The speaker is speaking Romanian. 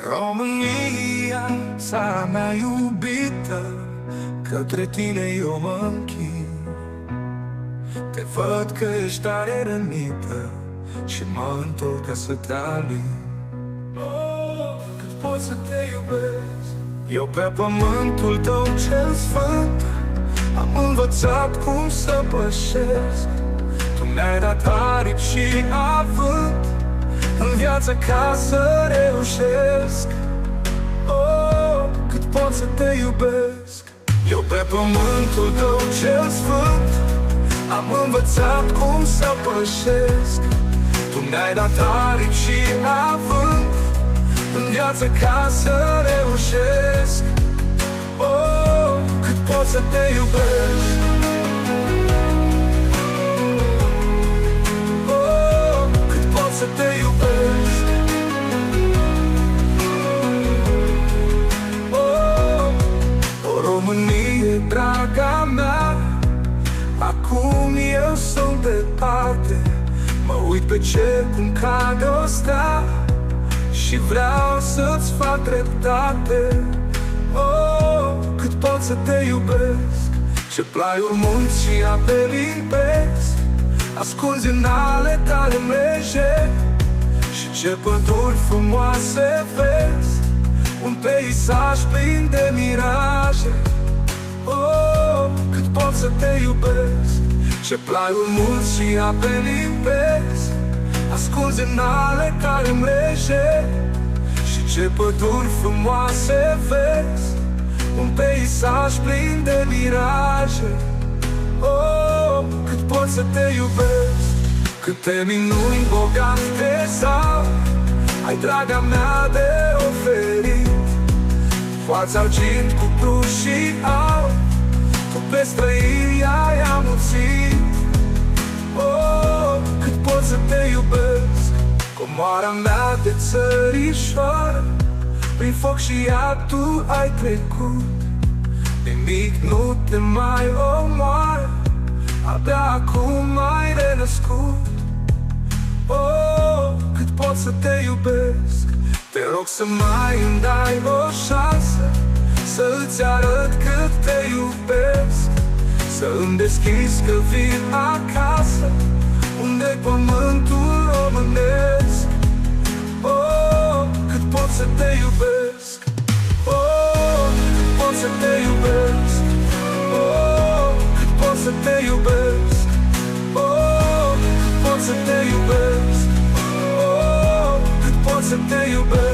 România, țara mea iubită, către tine eu mă închin. Te văd că ești tare rănită și mă întorc ca să te alin. Cât pot să te iubesc, eu pe pământul tău cel sfânt am învățat cum să pășesc. Tu mi-ai dat aripi și avânt în viață ca să reușesc. Cât pot să te iubesc, eu pe pământul tău cel sfânt am învățat cum să pășesc. Tu mi-ai dat aripi și avânt în viață ca să reușesc. Cât pot să te iubesc, cât pot să te iubesc. O Românie, draga mea, acum eu sunt departe. Mă uit pe cer cum cade o stea și vreau să-ți fac dreptate. Cât pot să te iubesc, ce plaiuri munți și ape limpezi ascunzi în ale tale mreje. Și ce păduri frumoase vezi, un peisaj plin de miraje. Cât pot să te iubesc, ce plaiuri mulți și ape limpezi ascunzi în ale tale mreje. Și ce păduri frumoase vezi, un peisaj plin de miraje. Cât pot să te iubesc, câte minuni bogate sau ai, draga mea, de oferit. Foața argint cu bruz și aur, tu pe străini ai amuțit. Cât pot să te iubesc, comoara mea de țărișoară, prin foc și iad tu ai trecut. Nimic nu te mai omoară, abia acum ai renăscut. Cât pot să te iubesc, te rog să mai îmi dai o șansă, să-ți arăt cât te iubesc, să îmi deschizi călăviri acasă, unde-i pământul românesc. Cât pot să te iubesc, cât pot să te iubesc, cât pot să te iubesc, cât pot să te iubesc, cât pot să te iubesc.